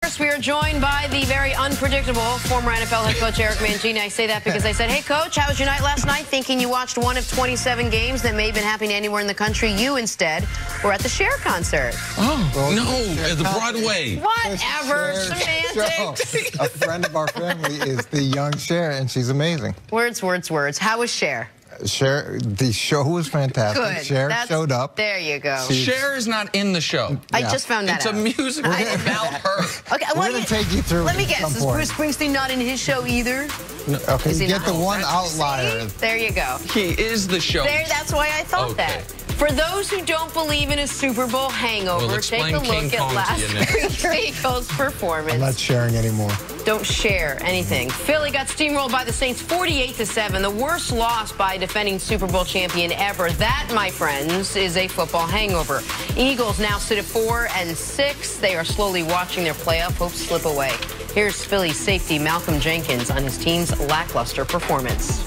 First, we are joined by the very unpredictable former NFL head coach Eric Mangini. I say that because I said, hey, Coach, how was your night last night? Thinking you watched one of 27 games that may have been happening anywhere in the country. You, instead, were at the Cher concert. Oh, well, no, at the Broadway. Whatever, semantics. A friend of our family is the young Cher, and she's amazing. Words, words, words. How was Cher? Cher, the show was fantastic. Good. Cher showed up. There you go. Cher is not in the show. I just found that out. It's a musical about her. Okay, we're going to take you through. Let me guess. Is Bruce Springsteen not in his show either? No. Okay, you get the one outlier. There you go. He is the show. That's why I thought that. For those who don't believe in a Super Bowl hangover, take a look at last week's Eagles performance. I'm not sharing anymore. Don't share anything. Philly got steamrolled by the Saints 48-7, the worst loss by a defending Super Bowl champion ever. That, my friends, is a football hangover. Eagles now sit at 4-6. They are slowly watching their playoff hopes slip away. Here's Philly safety Malcolm Jenkins on his team's lackluster performance.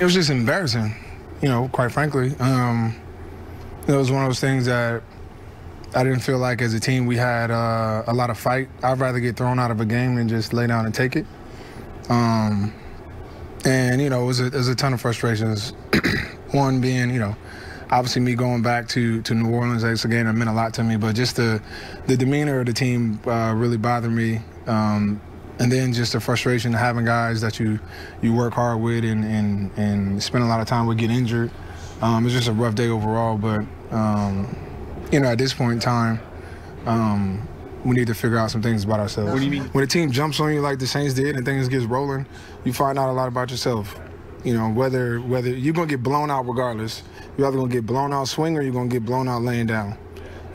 It was just embarrassing. You know, quite frankly, it was one of those things that I didn't feel like as a team we had a lot of fight. I'd rather get thrown out of a game than just lay down and take it. And, you know, it was a ton of frustrations. One being, you know, obviously me going back to New Orleans, it's a game that meant a lot to me, but just the demeanor of the team really bothered me. And then just the frustration of having guys that you work hard with and spend a lot of time with get injured. It's just a rough day overall, but, you know, at this point in time, we need to figure out some things about ourselves. What do you mean? When a team jumps on you like the Saints did and things gets rolling, you find out a lot about yourself. You know, whether you're going to get blown out regardless. You're either going to get blown out swing or you're going to get blown out laying down.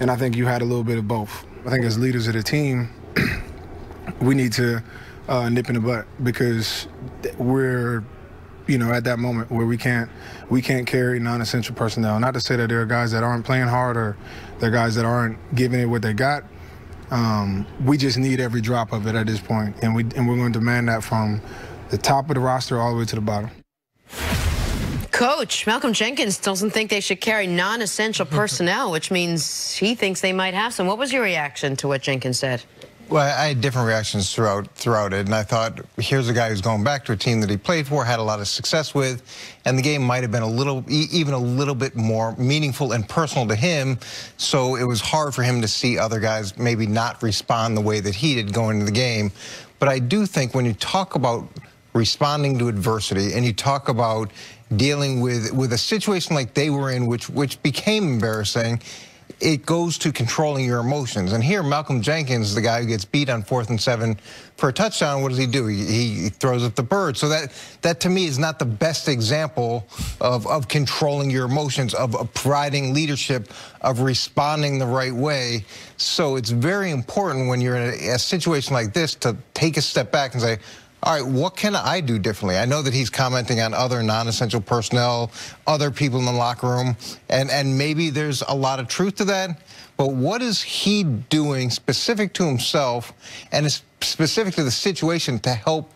And I think you had a little bit of both. I think as leaders of the team, we need to nip in the butt because we're, you know, at that moment where we can't carry non-essential personnel. Not to say that there are guys that aren't playing hard or there are guys that aren't giving it what they got. We just need every drop of it at this point, and we're going to demand that from the top of the roster all the way to the bottom. Coach Malcolm Jenkins doesn't think they should carry non-essential personnel, which means he thinks they might have some. What was your reaction to what Jenkins said? Well, I had different reactions throughout it, and I thought, here's a guy who's going back to a team that he played for, had a lot of success with, and the game might have been even a little bit more meaningful and personal to him, so it was hard for him to see other guys maybe not respond the way that he did going into the game. But I do think when you talk about responding to adversity and you talk about dealing with a situation like they were in, which became embarrassing, it goes to controlling your emotions. And here, Malcolm Jenkins, the guy who gets beat on 4th and 7 for a touchdown, what does he do? He throws up the bird. So that to me is not the best example of controlling your emotions, of providing leadership, of responding the right way. So it's very important when you're in a situation like this to take a step back and say, all right, what can I do differently? I know that he's commenting on other non-essential personnel, other people in the locker room, and maybe there's a lot of truth to that, but what is he doing specific to himself and specific to the situation to help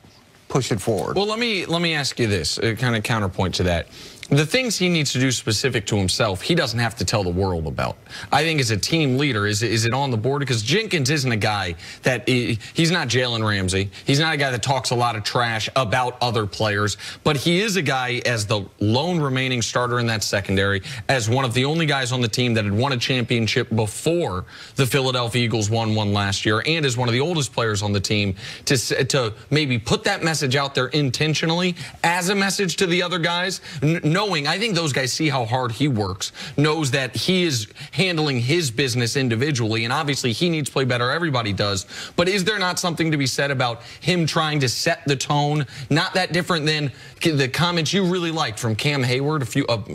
push it forward? Well, let me ask you this, kind of counterpoint to that. The things he needs to do specific to himself, he doesn't have to tell the world about. I think as a team leader, is it on the board? Because Jenkins isn't a guy that, he's not Jalen Ramsey. He's not a guy that talks a lot of trash about other players. But he is a guy, as the lone remaining starter in that secondary, as one of the only guys on the team that had won a championship before the Philadelphia Eagles won one last year, and as one of the oldest players on the team, to maybe put that message out there intentionally as a message to the other guys, knowing, I think those guys see how hard he works, knows that he is handling his business individually, and obviously he needs to play better, everybody does, but is there not something to be said about him trying to set the tone, not that different than the comments you really liked from Cam Hayward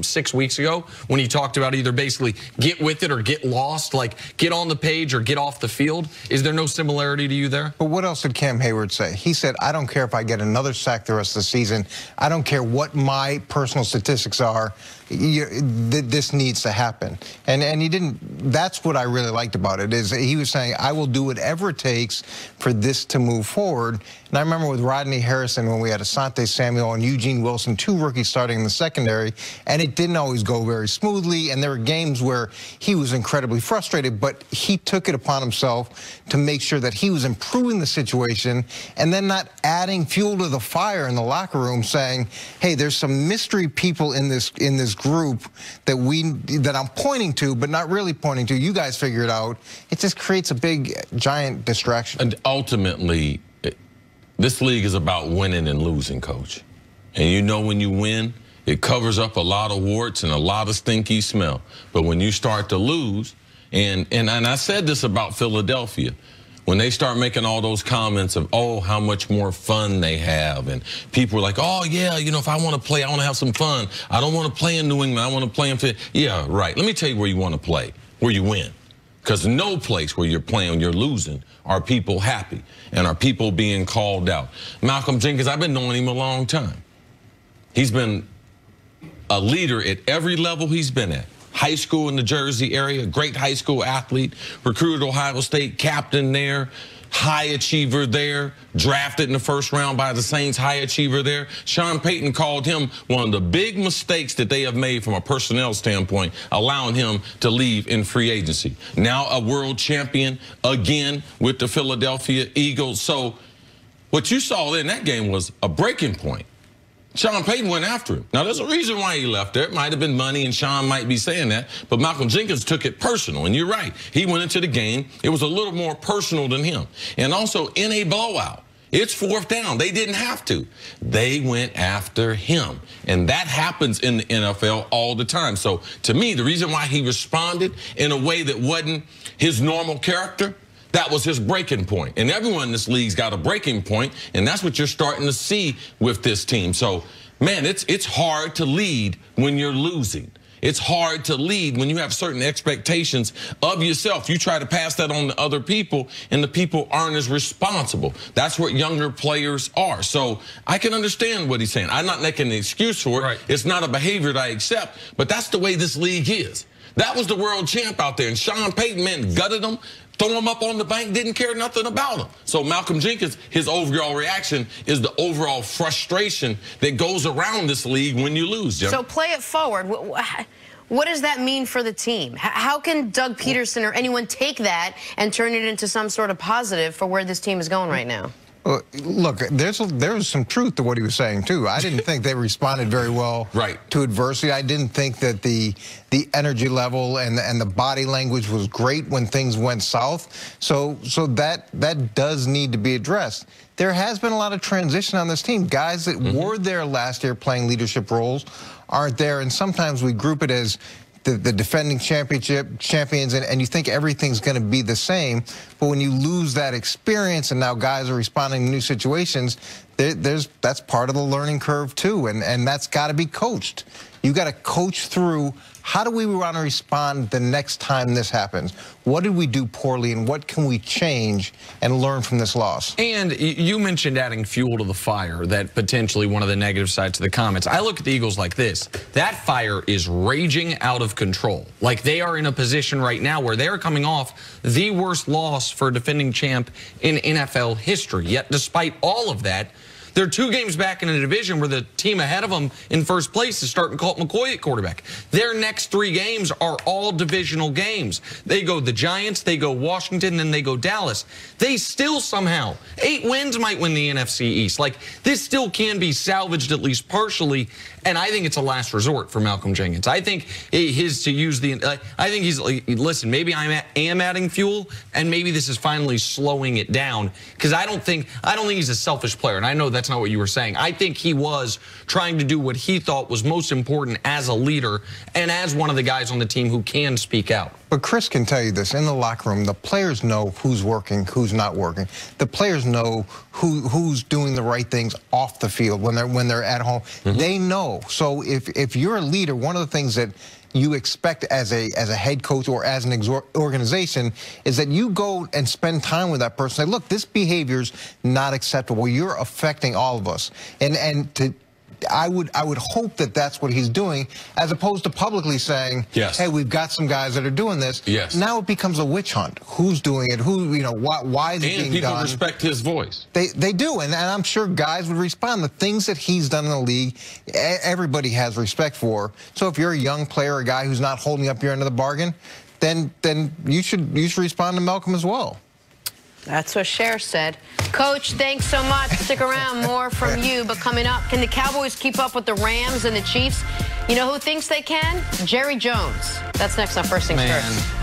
6 weeks ago, when he talked about either basically get with it or get lost, like get on the page or get off the field? Is there no similarity to you there? But what else did Cam Hayward say? He said, I don't care if I get another sack the rest of the season. I don't care what my personal statistics statistics are, this needs to happen. And he didn't. That's what I really liked about it, is he was saying, I will do whatever it takes for this to move forward. And I remember with Rodney Harrison when we had Asante Samuel and Eugene Wilson, 2 rookies starting in the secondary, and it didn't always go very smoothly, and there were games where he was incredibly frustrated, but he took it upon himself to make sure that he was improving the situation and then not adding fuel to the fire in the locker room, saying, hey, there's some mystery people in this group that I'm pointing to, but not really pointing to. You guys figure it out. It just creates a big, giant distraction. And ultimately, this league is about winning and losing, Coach. And you know when you win, it covers up a lot of warts and a lot of stinky smell. But when you start to lose, and I said this about Philadelphia, when they start making all those comments of, oh, how much more fun they have, and people are like, oh, yeah, you know, if I want to play, I want to have some fun. I don't want to play in New England. I want to play in Philly. Yeah, right. Let me tell you where you want to play, where you win. Because no place where you're playing, you're losing, are people happy and are people being called out. Malcolm Jenkins, I've been knowing him a long time. He's been a leader at every level he's been at. High school in the Jersey area, great high school athlete, recruited Ohio State, captain there, high achiever there, drafted in the first round by the Saints, high achiever there. Sean Payton called him one of the big mistakes that they have made from a personnel standpoint, allowing him to leave in free agency. Now a world champion again with the Philadelphia Eagles. So what you saw in that game was a breaking point. Sean Payton went after him. Now, there's a reason why he left there. It might have been money, and Sean might be saying that, but Malcolm Jenkins took it personal, and you're right. He went into the game. It was a little more personal than him. And also, in a blowout, it's 4th down. They didn't have to. They went after him, and that happens in the NFL all the time. So, to me, the reason why he responded in a way that wasn't his normal character, that was his breaking point. And everyone in this league's got a breaking point, and that's what you're starting to see with this team. So, man, it's hard to lead when you're losing. It's hard to lead when you have certain expectations of yourself. You try to pass that on to other people, and the people aren't as responsible. That's what younger players are. So I can understand what he's saying. I'm not making an excuse for it. Right. It's not a behavior that I accept, but that's the way this league is. That was the world champ out there, and Sean Payton, man, gutted him, throw him up on the bank, didn't care nothing about him. So Malcolm Jenkins, his overall reaction is the overall frustration that goes around this league when you lose, Jim. So play it forward. What does that mean for the team? How can Doug Peterson or anyone take that and turn it into some sort of positive for where this team is going right now? Well, look, there's some truth to what he was saying, too. I didn't think they responded very well to adversity. I didn't think that the energy level and the body language was great when things went south. So that does need to be addressed. There has been a lot of transition on this team. Guys that were there last year playing leadership roles aren't there, and sometimes we group it as the defending champions, and you think everything's going to be the same. But when you lose that experience and now guys are responding to new situations, that's part of the learning curve too, and that's got to be coached. You got to coach through, how do we want to respond the next time this happens? What did we do poorly, and what can we change and learn from this loss? And you mentioned adding fuel to the fire, that potentially one of the negative sides of the comments. I look at the Eagles like this. That fire is raging out of control. Like, they are in a position right now where they're coming off the worst loss for a defending champ in NFL history. Yet, despite all of that, they're 2 games back in a division where the team ahead of them in first place is starting Colt McCoy at quarterback. Their next 3 games are all divisional games. They go the Giants, they go Washington, then they go Dallas. They still somehow, 8 wins might win the NFC East. Like, this still can be salvaged at least partially, and I think it's a last resort for Malcolm Jenkins. I think his to use the, I think he's like, listen, maybe I am adding fuel, and maybe this is finally slowing it down, because I don't think he's a selfish player, and I know that's not what you were saying. I think he was trying to do what he thought was most important as a leader and as one of the guys on the team who can speak out. But Chris can tell you this, in the locker room, the players know who's working, who's not working. The players know who's doing the right things off the field when they're at home. They know. So if you're a leader, one of the things that you expect as a head coach or as an organization is that you go and spend time with that person. Say, look, this behavior's not acceptable. You're affecting all of us. And I would hope that that's what he's doing, as opposed to publicly saying, yes, hey, we've got some guys that are doing this. Yes. Now it becomes a witch hunt. Who's doing it? Who, you know, why is it being done? And people respect his voice. They do, and I'm sure guys would respond. The things that he's done in the league, everybody has respect for. So if you're a young player, a guy who's not holding up your end of the bargain, then you should respond to Malcolm as well. That's what Cher said. Coach, thanks so much. Stick around, more from you. But coming up, can the Cowboys keep up with the Rams and the Chiefs? You know who thinks they can? Jerry Jones. That's next on First Things First.